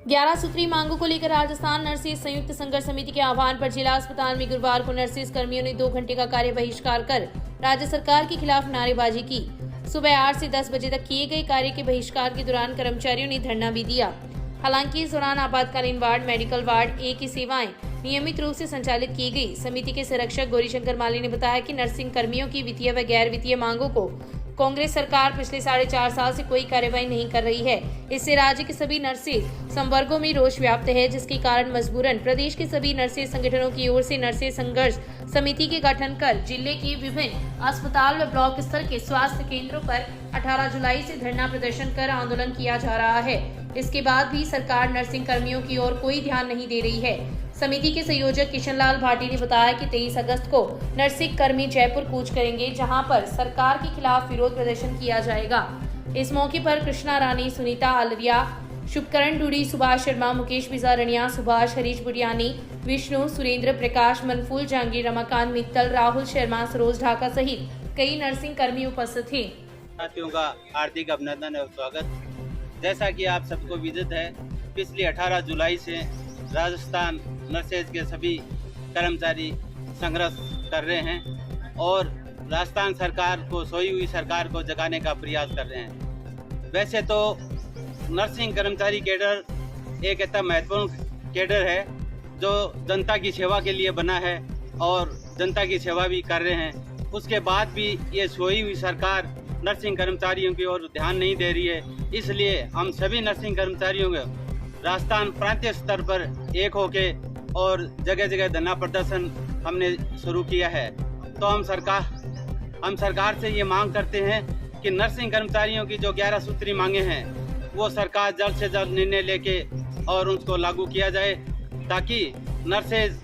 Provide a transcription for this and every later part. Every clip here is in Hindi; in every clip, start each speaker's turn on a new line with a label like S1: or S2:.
S1: 11 सूत्री मांगों को लेकर राजस्थान नर्सिस संयुक्त संघर्ष समिति के आह्वान पर जिला अस्पताल में गुरुवार को नर्सिस कर्मियों ने 2 घंटे का कार्य बहिष्कार कर राज्य सरकार के खिलाफ नारेबाजी की। सुबह 8 से 10 बजे तक किए गए कार्य के बहिष्कार के दौरान कर्मचारियों ने धरना भी दिया। हालांकि इस दौरान आपातकालीन वार्ड, मेडिकल वार्ड ए की सेवाएं नियमित रूप से संचालित की गई। समिति के संरक्षक गौरीशंकर माली ने बताया कि नर्सिंग कर्मियों की वित्तीय व गैर वित्तीय मांगों को कांग्रेस सरकार पिछले 4.5 साल से कोई कार्रवाई नहीं कर रही है। इससे राज्य के सभी नर्सिस संवर्गों में रोष व्याप्त है, जिसके कारण मजबूरन प्रदेश के सभी नर्सिस संगठनों की ओर से नर्सिस संघर्ष समिति के गठन कर जिले के विभिन्न अस्पताल व ब्लॉक स्तर के स्वास्थ्य केंद्रों पर 18 जुलाई से धरना प्रदर्शन कर आंदोलन किया जा रहा है। इसके बाद भी सरकार नर्सिंग कर्मियों की ओर कोई ध्यान नहीं दे रही है। समिति के संयोजक किशन लाल भाटी ने बताया कि 23 अगस्त को नर्सिंग कर्मी जयपुर कूच करेंगे, जहां पर सरकार के खिलाफ विरोध प्रदर्शन किया जाएगा। इस मौके पर कृष्णा रानी, सुनीता आलरिया, शुभकरण डूडी, सुभाष शर्मा, मुकेश बिजारनिया, सुभाष, हरीश बुडियानी, विष्णु, सुरेंद्र, प्रकाश, मनफूल जहांगीर, रमाकांत मित्तल, राहुल शर्मा, सरोज ढाका सहित कई नर्सिंग कर्मी उपस्थित थे।
S2: साथियों का हार्दिक अभिनंदन और स्वागत। जैसा कि आप सबको विदित है, पिछली 18 जुलाई से राजस्थान नर्सेज के सभी कर्मचारी संघर्ष कर रहे हैं और राजस्थान सरकार को, सोई हुई सरकार को जगाने का प्रयास कर रहे हैं। वैसे तो नर्सिंग कर्मचारी कैडर एक ऐसा महत्वपूर्ण कैडर है जो जनता की सेवा के लिए बना है और जनता की सेवा भी कर रहे हैं। उसके बाद भी ये सोई हुई सरकार नर्सिंग कर्मचारियों की ओर ध्यान नहीं दे रही है। इसलिए हम सभी नर्सिंग कर्मचारियों को राजस्थान प्रांतीय स्तर पर एक होके और जगह जगह धरना प्रदर्शन हमने शुरू किया है। तो हम सरकार से ये मांग करते हैं कि नर्सिंग कर्मचारियों की जो 11 सूत्री मांगे हैं वो सरकार जल्द से जल्द निर्णय लेके और उसको लागू किया जाए, ताकि नर्सेज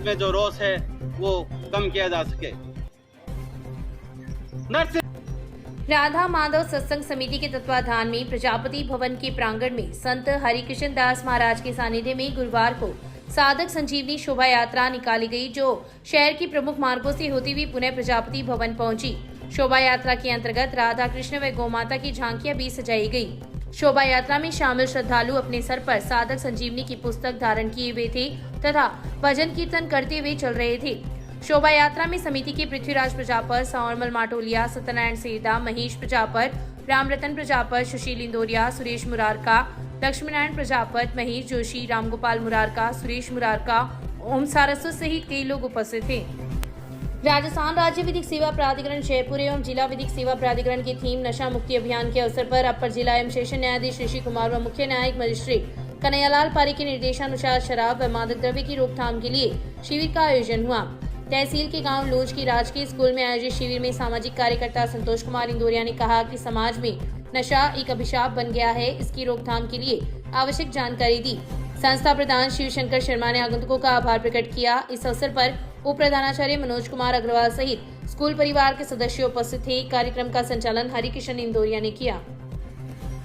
S2: में जो रोष है वो कम किया जा सके।
S1: राधा माधव सत्संग समिति के तत्वाधान में प्रजापति भवन के प्रांगण में संत हरिकृष्ण दास महाराज के सानिध्य में गुरुवार को साधक संजीवनी शोभा यात्रा निकाली गई, जो शहर की प्रमुख मार्गों से होती हुई पुनः प्रजापति भवन पहुंची। शोभा यात्रा के अंतर्गत राधा कृष्ण व गौमाता की झांकियां भी सजाई गई। शोभा यात्रा में शामिल श्रद्धालु अपने सर पर साधक संजीवनी की पुस्तक धारण किए हुए थे तथा भजन कीर्तन करते हुए चल रहे थे। शोभा यात्रा में समिति के पृथ्वीराज प्रजापत, सावरमल माटोलिया, सत्यनारायण सेदा, महेश प्रजापत, रामरतन प्रजापत, सुशील इंदौरिया, सुरेश मुरारका, लक्ष्मीनारायण प्रजापत, महेश जोशी, रामगोपाल मुरारका, सुरेश मुरारका, ओम सारस्वत सहित कई लोग उपस्थित थे। राजस्थान राज्य विधिक सेवा प्राधिकरण जयपुर एवं जिला विधिक सेवा प्राधिकरण की थीम नशा मुक्ति अभियान के अवसर पर अपर जिला एवं सेशन न्यायाधीश ऋषि कुमार व मुख्य न्यायिक मजिस्ट्रेट कन्हैयालाल पारी के निर्देशानुसार शराब व मादक द्रव्य की रोकथाम के लिए शिविर का आयोजन हुआ। तहसील के गांव लूंज की राजकीय स्कूल में आयोजित शिविर में सामाजिक कार्यकर्ता संतोष कुमार इंदौरिया ने कहा कि समाज में नशा एक अभिशाप बन गया है। इसकी रोकथाम के लिए आवश्यक जानकारी दी। संस्था प्रधान शिव शंकर शर्मा ने आगंतुकों का आभार प्रकट किया। इस अवसर पर उप प्रधानाचार्य मनोज कुमार अग्रवाल सहित स्कूल परिवार के सदस्य उपस्थित थे। कार्यक्रम का संचालन हरिकृष्ण इंदौरिया ने किया।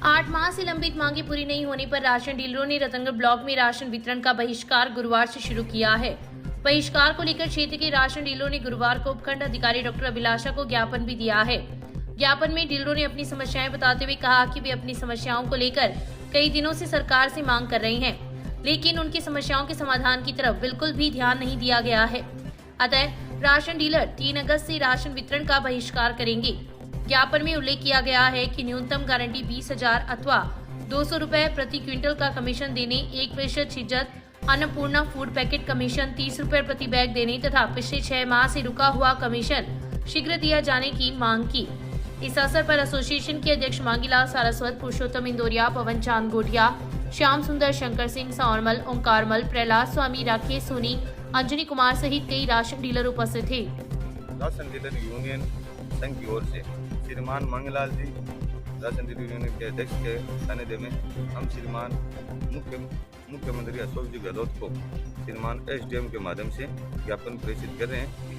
S1: 8 माह से लंबित मांगे पूरी नहीं होने पर राशन डीलरों ने रतनगढ़ ब्लॉक में राशन वितरण का बहिष्कार गुरुवार से शुरू किया है। बहिष्कार को लेकर क्षेत्र के राशन डीलरों ने गुरुवार को उपखंड अधिकारी डॉक्टर अभिलाषा को ज्ञापन भी दिया है। ज्ञापन में डीलरों ने अपनी समस्याएं बताते हुए कहा कि वे अपनी समस्याओं को लेकर कई दिनों से सरकार से मांग कर रहे हैं, लेकिन उनकी समस्याओं के समाधान की तरफ बिल्कुल भी ध्यान नहीं दिया गया है। अतः राशन डीलर 3 अगस्त से राशन वितरण का बहिष्कार करेंगे। ज्ञापन में उल्लेख किया गया है कि न्यूनतम गारंटी 20,000 अथवा 200 रुपए प्रति क्विंटल का कमीशन देने, 1% छिज्जत अन्नपूर्णा फूड पैकेट कमीशन 30 रुपए प्रति बैग देने तथा पिछले 6 माह से रुका हुआ कमीशन शीघ्र दिया जाने की मांग की। इस अवसर पर एसोसिएशन के अध्यक्ष मांगीलाल सारस्वत, पुरुषोत्तम इंदौरिया, पवन चांद गोटिया, श्याम सुंदर, शंकर सिंह, सावरमल, ओंकारमल, प्रहलाद स्वामी, राकेश सोनी, अंजनी कुमार सहित कई राशन डीलर उपस्थित थे।
S3: राशन डीलर यूनियन संघ की ओर से श्रीमान मांगीलाल जी, राशन डीलर यूनियन के अध्यक्ष के सानिध्य में हम श्रीमान मुख्यमंत्री अशोक जी गहलोत को श्रीमान SDM के माध्यम से ज्ञापन प्रेषित कर रहे हैं।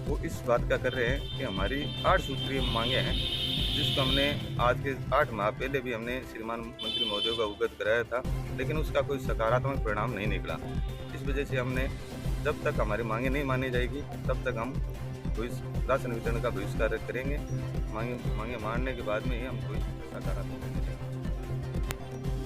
S3: वो इस बात का कर रहे हैं कि हमारी 8 सूत्रीय मांगे हैं, जिसको हमने आज के 8 माह पहले भी हमने श्रीमान मंत्री महोदय को अवगत कराया था, लेकिन उसका कोई सकारात्मक परिणाम नहीं निकला। इस वजह से हमने, जब तक हमारी मांगे नहीं मानी जाएगी तब तक हम राशन वितरण का बहिष्कार करेंगे। मांगे मानने के बाद में ही हम कोई सकारात्मक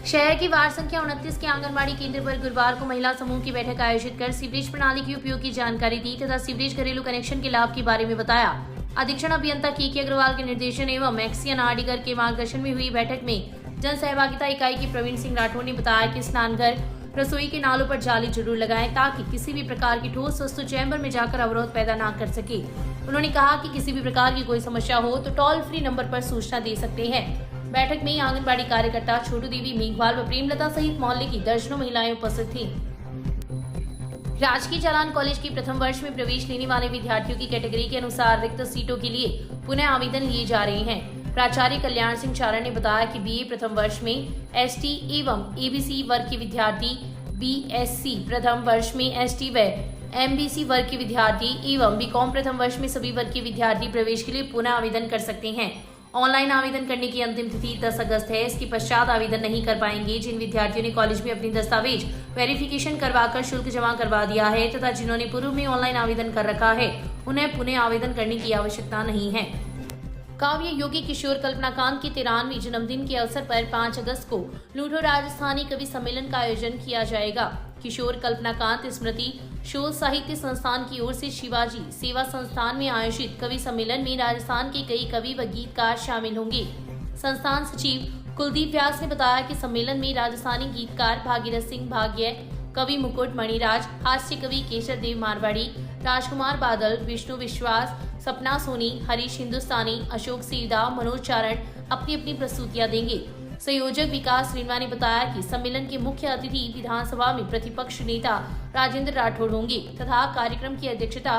S1: शहर की वार्ड संख्या 29 के आंगनबाड़ी केंद्र पर गुरुवार को महिला समूह की बैठक आयोजित कर सीवरेज प्रणाली के उपयोग की जानकारी दी तथा सीवरेज घरेलू कनेक्शन के लाभ के बारे में बताया। अधीक्षण अभियंता के अग्रवाल के निर्देशन एवं एक्सियन आरडीगर के मार्गदर्शन में हुई बैठक में जन सहभागिता इकाई के प्रवीण सिंह राठौर ने बताया कि स्नानघर रसोई के नालों पर जाली जरूर लगाएं ताकि किसी भी प्रकार की ठोस वस्तु चैम्बर में जाकर अवरोध पैदा न कर सके। उन्होंने कहा कि किसी भी प्रकार की कोई समस्या हो तो टोल फ्री नंबर पर सूचना दे सकते हैं। बैठक में आंगनबाड़ी कार्यकर्ता छोटू देवी, मेघवाल व प्रेमलता सहित मोहल्ले की दर्जनों महिलाएं उपस्थित थीं। राजकीय चालान कॉलेज की प्रथम वर्ष में प्रवेश लेने वाले विद्यार्थियों की कैटेगरी के अनुसार रिक्त सीटों के लिए पुनः आवेदन लिए जा रहे हैं। प्राचार्य कल्याण सिंह चारण ने बताया कि बीए प्रथम वर्ष में एसटी एवं एबीसी वर्ग के विद्यार्थी, बीएससी प्रथम वर्ष में एसटी व एमबीसी वर्ग के विद्यार्थी एवं बीकॉम प्रथम वर्ष में सभी वर्ग के विद्यार्थी प्रवेश के लिए पुनः आवेदन कर सकते हैं। ऑनलाइन आवेदन करने की अंतिम तिथि 10 अगस्त है। इसके पश्चात आवेदन नहीं कर पाएंगे जिन विद्यार्थियों ने कॉलेज में अपनी दस्तावेज वेरिफिकेशन करवाकर शुल्क जमा करवा दिया है तथा जिन्होंने पूर्व में ऑनलाइन आवेदन कर रखा है उन्हें पुनः आवेदन करने की आवश्यकता नहीं है। काव्य योगी किशोर कल्पनाकांत के 93वें जन्मदिन के अवसर पर 5 अगस्त को लूठो राजस्थानी कवि सम्मेलन का आयोजन किया जाएगा। किशोर कल्पनाकांत स्मृति शोध साहित्य संस्थान की ओर से शिवाजी सेवा संस्थान में आयोजित कवि सम्मेलन में राजस्थान के कई कवि व गीतकार शामिल होंगे। संस्थान सचिव कुलदीप व्यास ने बताया कि सम्मेलन में राजस्थानी गीतकार भागीरथ सिंह भाग्य, कवि मुकुट मणिराज, हास्य कवि केशव देव मारवाड़ी, राजकुमार बादल, विष्णु विश्वास, सपना सोनी, हरीश हिंदुस्तानी, अशोक सीरदा, मनोज चारण अपनी अपनी प्रस्तुतियां देंगे। संयोजक विकास रिनवा ने बताया कि सम्मेलन के मुख्य अतिथि विधानसभा में प्रतिपक्ष नेता राजेंद्र राठौड़ होंगे तथा कार्यक्रम की अध्यक्षता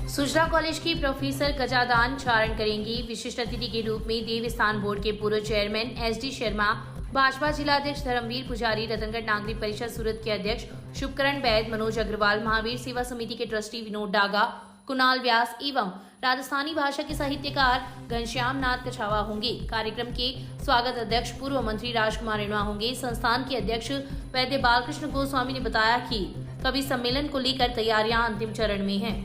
S1: सुजरा कॉलेज की प्रोफेसर गजादान चारण करेंगी। विशिष्ट अतिथि के रूप में देवस्थान बोर्ड के पूर्व चेयरमैन एसडी शर्मा, भाजपा जिलाध्यक्ष धर्मवीर पुजारी, रतनगढ़ नागरिक परिषद सूरत के अध्यक्ष शुभकरण वैद, मनोज अग्रवाल, महावीर सेवा समिति के ट्रस्टी विनोद डागा, कुणाल व्यास एवं राजस्थानी भाषा के साहित्यकार घनश्याम नाथ कछावा होंगे। कार्यक्रम के स्वागत अध्यक्ष पूर्व मंत्री राजकुमार रिनवा होंगे। संस्थान के अध्यक्ष वैद्य बालकृष्ण गोस्वामी ने बताया कि कवि सम्मेलन को लेकर तैयारियां अंतिम चरण में हैं।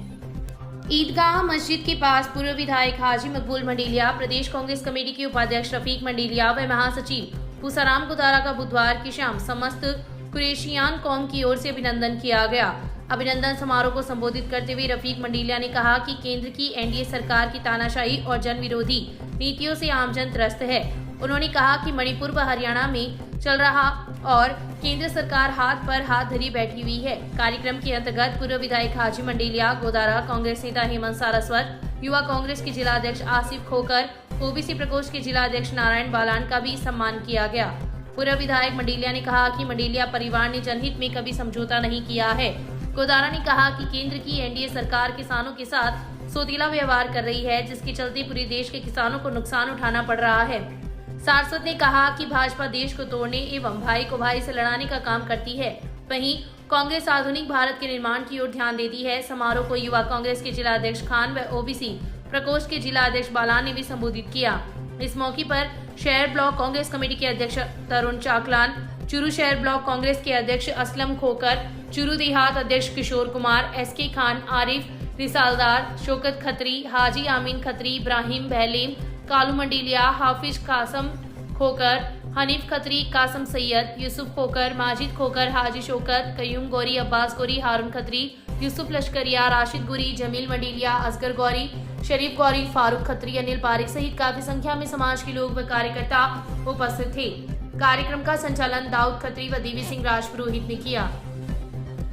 S1: ईदगाह मस्जिद के पास पूर्व विधायक हाजी मकबूल मंडेलिया, प्रदेश कांग्रेस कमेटी के उपाध्यक्ष रफीक मंडेलिया व महासचिव पूसाराम गोदारा का बुधवार की शाम समस्त कुरैशियान कौम की ओर से अभिनंदन किया गया। अभिनंदन समारोह को संबोधित करते हुए रफीक मंडेलिया ने कहा कि केंद्र की एनडीए सरकार की तानाशाही और जन विरोधी नीतियों से आमजन त्रस्त है। उन्होंने कहा कि मणिपुर व हरियाणा में चल रहा और केंद्र सरकार हाथ पर हाथ धरी बैठी हुई है। कार्यक्रम के अंतर्गत पूर्व विधायक हाजी मंडेलिया, गोदारा, कांग्रेस नेता हेमंत सारस्वत, युवा कांग्रेस के जिलाध्यक्ष आसिफ खोकर, ओबीसी प्रकोष्ठ के जिलाध्यक्ष नारायण बालान का भी सम्मान किया गया। पूर्व विधायक मंडेलिया ने कहा कि मंडेलिया परिवार ने जनहित में कभी समझौता नहीं किया है। गोदारा ने कहा कि केंद्र की एनडीए सरकार किसानों के साथ सोतीला व्यवहार कर रही है जिसके चलते पूरे देश के किसानों को नुकसान उठाना पड़ रहा है। सारस्वत ने कहा कि भाजपा देश को तोड़ने एवं भाई को भाई से लड़ाने का काम करती है, वहीं कांग्रेस आधुनिक भारत के निर्माण की ओर ध्यान देती है। समारोह को युवा कांग्रेस के जिलाध्यक्ष खान व ओबीसी प्रकोष्ठ के जिलाध्यक्ष बालान ने भी संबोधित किया। इस मौके पर शहर ब्लॉक कांग्रेस कमेटी के अध्यक्ष तरुण चाकलान, चूरू शहर ब्लॉक कांग्रेस के अध्यक्ष असलम खोकर, चूरू देहात अध्यक्ष किशोर कुमार, एसके खान, आरिफ रिसालदार, शौकत खत्री, हाजी आमीन खत्री, इब्राहिम बहलेम, कालू मंडेलिया, हाफिज कासम खोकर, हनीफ खत्री, कासम सैयद, यूसुफ खोकर, माजिद खोकर, हाजी शौकत, कयूम गौरी, अब्बास गौरी, हारून खत्री, यूसुफ लश्करिया, राशिद गुरी, जमील मंडेलिया, असगर गौरी, शरीफ गौरी, फारूक खत्री, अनिल पारिक सहित काफी संख्या में समाज के लोग व कार्यकर्ता उपस्थित थे। कार्यक्रम का संचालन दाऊद खत्री व देवी सिंह राजपुरोहित ने किया।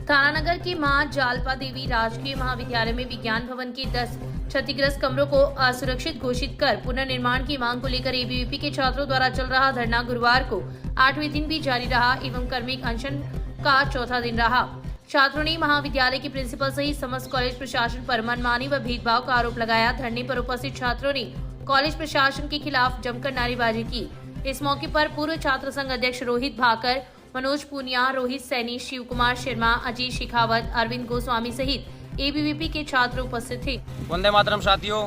S1: तारानगर की मां जालपा देवी राजकीय महाविद्यालय में विज्ञान भवन के 10 क्षतिग्रस्त कमरों को असुरक्षित घोषित कर पुनर्निर्माण की मांग को लेकर एबीवीपी के छात्रों द्वारा चल रहा धरना गुरुवार को 8वें दिन भी जारी रहा एवं कर्मिक अनशन का चौथा दिन रहा। छात्रों ने महाविद्यालय के प्रिंसिपल सहित समस्त कॉलेज प्रशासन पर मनमानी व भेदभाव का आरोप लगाया। धरने पर उपस्थित छात्रों ने कॉलेज प्रशासन के खिलाफ जमकर नारेबाजी की। इस मौके पर पूर्व छात्र संघ अध्यक्ष रोहित भाकर, मनोज पूनिया, रोहित सैनी, शिव कुमार शर्मा, अजीत शेखावत, अरविंद गोस्वामी सहित एबीवीपी के छात्र उपस्थित थे।
S4: वंदे मातरम साथियों,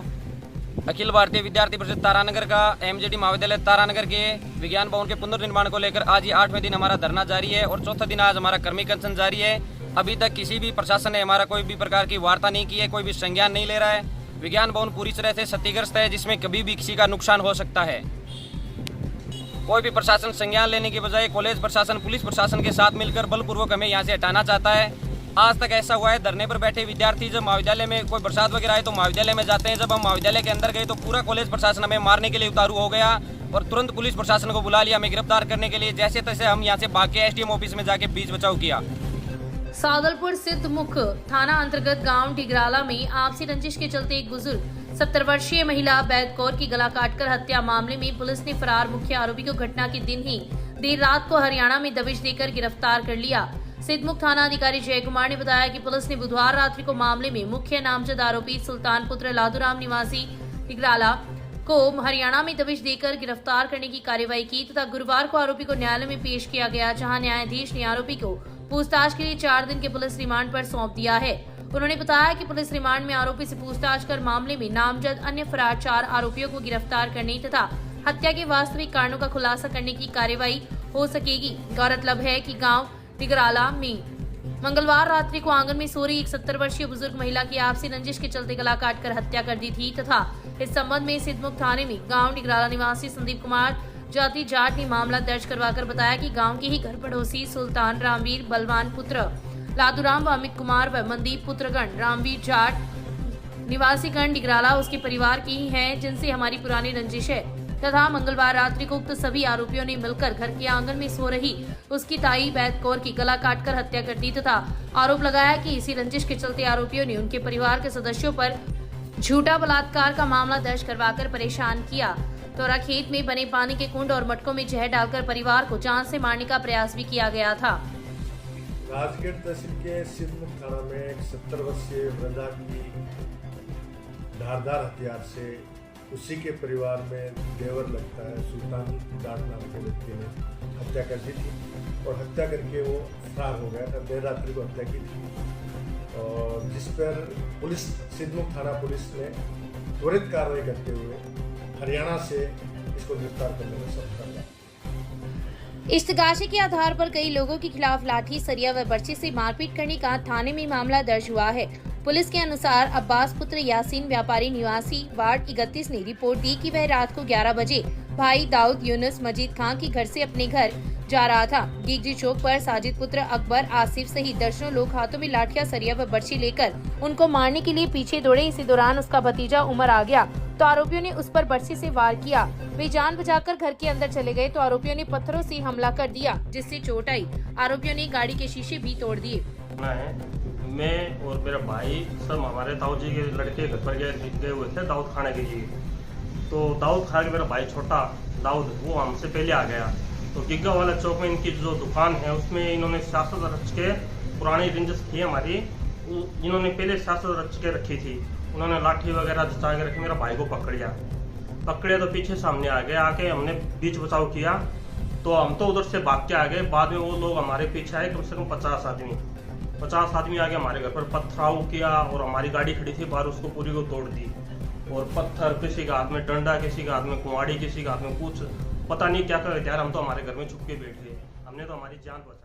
S4: अखिल भारतीय विद्यार्थी परिषद तारानगर का एमजेडी महाविद्यालय तारानगर के विज्ञान भवन के पुनर्निर्माण को लेकर आज ये 8वें दिन हमारा धरना जारी है और चौथा दिन आज हमारा कर्मिक अनशन जारी है। अभी तक किसी भी प्रशासन ने हमारा कोई भी प्रकार की वार्ता नहीं की है, कोई भी संज्ञान नहीं ले रहा है। विज्ञान भवन पूरी तरह से क्षतिग्रस्त है जिसमें कभी भी किसी का नुकसान हो सकता है। कोई भी प्रशासन संज्ञान लेने के बजाय कॉलेज प्रशासन, पुलिस प्रशासन के साथ मिलकर बलपूर्वक हमें यहाँ से हटाना चाहता है। आज तक ऐसा हुआ है, धरने पर बैठे विद्यार्थी जब महाविद्यालय में कोई बरसात वगैरह आए तो महाविद्यालय में जाते हैं, जब हम महाविद्यालय के अंदर गए तो पूरा कॉलेज प्रशासन हमें मारने के लिए उतारू हो गया और तुरंत पुलिस प्रशासन को बुला लिया हमें गिरफ्तार करने के लिए। जैसे तैसे हम यहाँ से भाग के एसडीएम ऑफिस में जाके बीच बचाव किया।
S1: सादलपुर सिद्धमुख थाना अंतर्गत गांव डिगराला में आपसी रंजिश के चलते एक बुजुर्ग 70 वर्षीय महिला बैद कौर की गला काटकर हत्या मामले में पुलिस ने फरार मुख्य आरोपी को घटना के दिन ही देर रात को हरियाणा में दबिश देकर गिरफ्तार कर लिया। सिद्धमुख थाना अधिकारी जय कुमार ने बताया कि पुलिस ने बुधवार रात्रि को मामले में मुख्य नामजद आरोपी सुल्तान पुत्र लादूराम निवासी डिगराला को हरियाणा में दबिश देकर गिरफ्तार करने की कार्रवाई की तथा गुरुवार को आरोपी को न्यायालय में पेश किया गया, जहां न्यायाधीश ने आरोपी को पूछताछ के लिए 4 दिन के पुलिस रिमांड पर सौंप दिया है। उन्होंने बताया कि पुलिस रिमांड में आरोपी से पूछताछ कर मामले में नामजद अन्य फरार 4 आरोपियों को गिरफ्तार करने तथा हत्या के वास्तविक कारणों का खुलासा करने की कार्रवाई हो सकेगी। गौरतलब है कि गाँव डिगराला में मंगलवार रात्रि को आंगन में सो रही एक 70 वर्षीय बुजुर्ग महिला की आपसी रंजिश के चलते गला काटकर हत्या कर दी थी तथा इस संबंध में सिद्धमुख थाने में गांव डिगराला निवासी संदीप कुमार जाति जाट ने मामला दर्ज करवाकर बताया कि गांव के ही घर पड़ोसी सुल्तान रामवीर बलवान पुत्र लादूराम व अमित कुमार व मनदीप पुत्रगण रामवीर जाट निवासी गण डिगराला उसके परिवार की ही हैं, जिनसे हमारी पुरानी रंजिश है तथा मंगलवार रात्रि को उक्त सभी आरोपियों ने मिलकर घर के आंगन में सो रही उसकी ताई बैद कौर की गला काटकर हत्या कर दी तथा आरोप लगाया कि इसी रंजिश के चलते आरोपियों ने उनके परिवार के सदस्यों पर झूठा बलात्कार का मामला दर्ज करवाकर परेशान किया। तोरा खेत में बने पानी के कुंड और मटकों में जहर डालकर परिवार को जान से मारने का प्रयास भी किया गया था।
S5: राजगढ़ तहसील के सिद्धमुख थाना में एक 70 वर्षीय वृद्धा की धारदार हथियार से उसी के परिवार में देवर लगता है सुल्तान जाट नाम के व्यक्ति ने हत्या कर दी थी और हत्या करके वो फरार हो गया था। देर रात्रि को हत्या की थी और जिस पर पुलिस सिद्धमुख थाना पुलिस ने त्वरित कार्रवाई करते हुए हरियाणा से इसको गिरफ्तार करने में सफल रहा।
S1: इश्तगाशी के आधार पर कई लोगों के खिलाफ लाठी, सरिया व बर्छी से मारपीट करने का थाने में मामला दर्ज हुआ है। पुलिस के अनुसार अब्बास पुत्र यासीन व्यापारी निवासी वार्ड 31 ने रिपोर्ट दी कि वह रात को 11 बजे भाई दाऊद यूनुस मजीद खान के घर से अपने घर जा रहा था। गिगजी चौक पर साजिद पुत्र अकबर आसिफ सहित दर्जनों लोग हाथों में लाठियां, सरिया व बर्छी लेकर उनको मारने के लिए पीछे दौड़े। इसी दौरान उसका भतीजा उमर आ गया तो आरोपियों ने उस पर बर्छी से वार किया। वे जान बचाकर घर के अंदर चले गए तो आरोपियों ने पत्थरों से हमला कर दिया, जिससे चोट आई। आरोपियों ने गाड़ी के शीशे भी तोड़ दिए।
S6: मैं और मेरा भाई सब हमारे दाऊद जी के लड़के घर पर गए हुए थे दाऊद खाने के लिए। तो दाऊद खा के मेरा भाई छोटा दाऊद वो हमसे पहले आ गया। तो गिग्गा वाला चौक में इनकी जो दुकान है उसमें इन्होंने सियासत रच के पुरानी रंजिश थी हमारी, इन्होंने पहले सियासत रच के रखी थी। उन्होंने लाठी वगैरह जचा के रखी, मेरा भाई को पकड़े तो पीछे सामने आ गए। आके हमने बीच बचाव किया तो हम तो उधर से भाग के आ गए। बाद में वो लोग हमारे पीछे आए, कम से कम 50 आदमी आगे हमारे घर पर पथराव किया और हमारी गाड़ी खड़ी थी बाहर, उसको पूरी को तोड़ दी। और पत्थर, किसी के हाथ में डंडा, किसी के हाथ में कुंवाड़ी, किसी के हाथ में कुछ, पता नहीं क्या क्या हथियार। हम तो हमारे घर में छुप के बैठे, हमने तो हमारी जान बचाई।